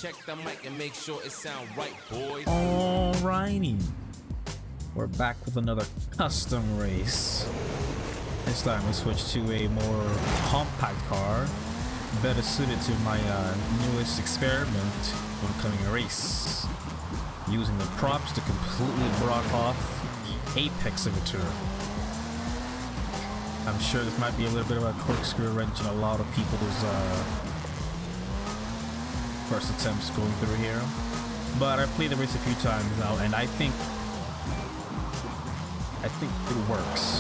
Check the mic and make sure it sound right, boys. Alrighty, we're back with another custom race. This time we switch to a more compact car, better suited to my newest experiment when coming a race, using the props to completely block off the apex of a turn. I'm sure this might be a little bit of a corkscrew wrench in a lot of people's first attempts going through here, but I've played the race a few times now, and I think it works.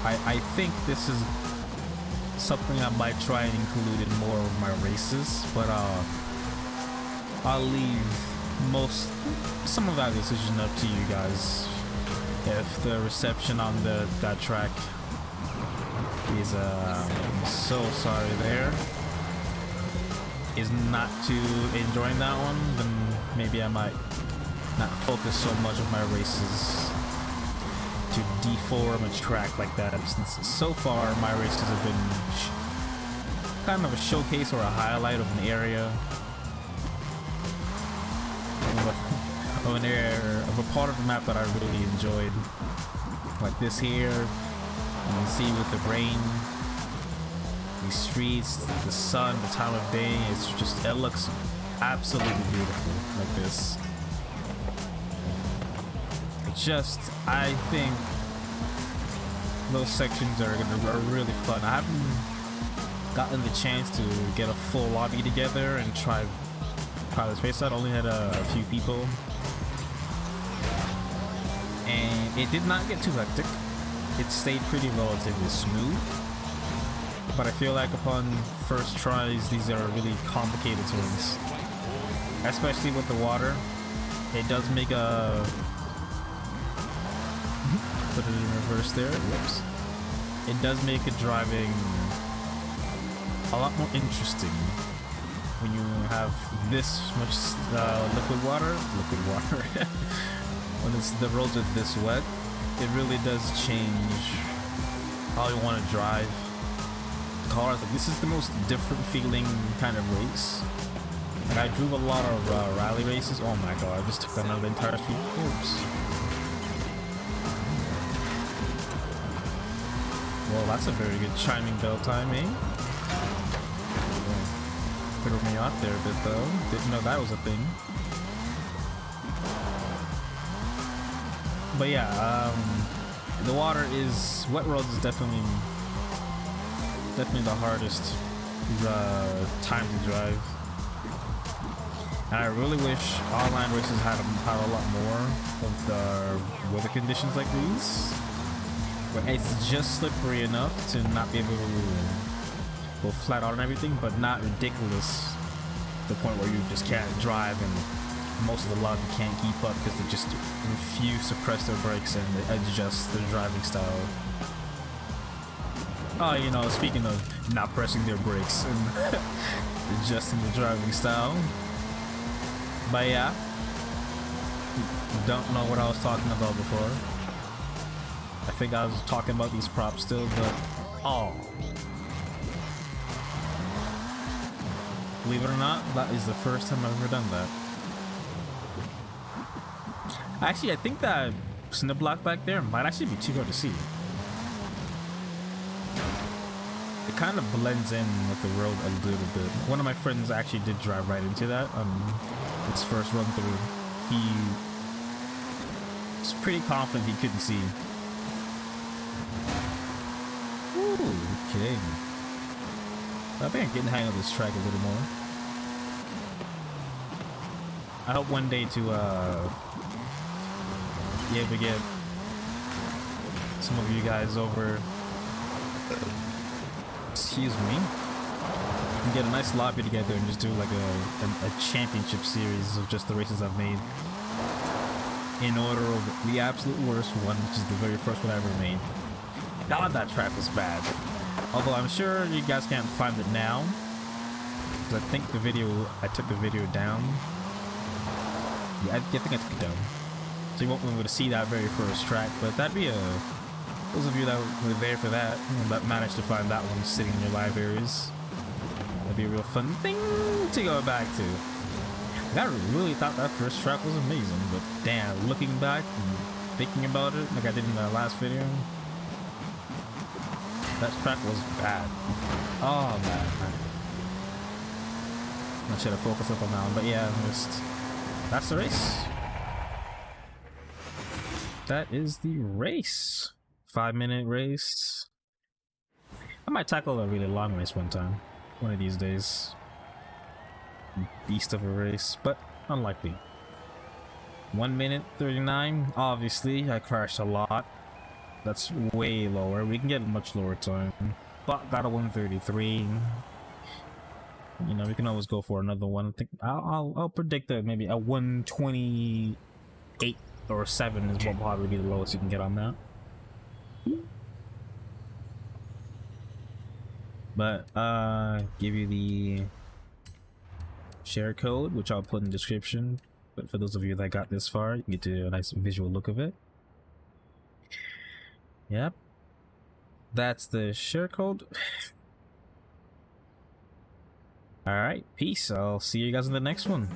I think this is something I might try and include in more of my races, but I'll leave some of that decision up to you guys. If the reception on that track is so sorry there, is not too enjoying that one, then maybe I might not focus so much of my races to deform a track like that, since so far my races have been kind of a showcase or a highlight of an area, of a part of the map that I really enjoyed, like this here. You can see with the rain, these streets, the sun, the time of day, it looks absolutely beautiful like this. I think those sections are really fun. I haven't gotten the chance to get a full lobby together and try this race out. I only had a few people, and it did not get too hectic. It stayed pretty relatively smooth, but I feel like upon first tries, these are really complicated turns, especially with the water. It does make a put it in reverse there. Whoops. It does make it driving a lot more interesting when you have this much liquid water. When the roads are this wet, it really does change how you want to drive cars. Like, this is the most different feeling kind of race. And I drove a lot of rally races. Oh my god, I just took another entire feet. Oops. Well, that's a very good chiming bell time, eh? Threw me off there a bit though. Didn't know that was a thing. But yeah, the water is, wet roads is definitely the hardest time to drive. And I really wish online races had a lot more of the weather conditions like these, where it's just slippery enough to not be able to go flat out and everything, but not ridiculous to the point where you just can't drive and most of the lobby can't keep up because they just refuse to press their brakes and adjust their driving style. Oh, you know, speaking of not pressing their brakes and adjusting the driving style. But yeah, don't know what I was talking about before. I think I was talking about these props still, but oh, believe it or not, that is the first time I've ever done that. Actually, I think that cinder block back there might actually be too hard to see. It kind of blends in with the road a little bit. One of my friends actually did drive right into that on its first run through. He was pretty confident he couldn't see. Ooh, okay. I think I'm getting the hang of this track a little more. I hope one day to be able to get some of you guys over, excuse me, and get a nice lobby together and just do like a championship series of just the races I've made in order of the absolute worst one, which is the very first one I ever made. God, that track was bad. Although I'm sure you guys can't find it now, because I think I took the video down. Yeah, I think I took it down, so you won't be able to see that very first track. But that'd be those of you that were there for that, that managed to find that one sitting in your live areas, that'd be a real fun thing to go back to. I really thought that first track was amazing, but damn, looking back and thinking about it, like I did in the last video, that track was bad. Oh man, I should have focused up on that one, but yeah, that's the race. That is the race. 5-minute race. I might tackle a really long race one time, one of these days. Beast of a race, but unlikely. 1 minute 39. Obviously, I crashed a lot. That's way lower. We can get a much lower time, but got a 133. You know, we can always go for another one. I think I'll predict that maybe a 128 or 7 is what probably be the lowest you can get on that. But give you the share code, which I'll put in the description. But for those of you that got this far, you get to a nice visual look of it. Yep, that's the share code. All right, peace. I'll see you guys in the next one.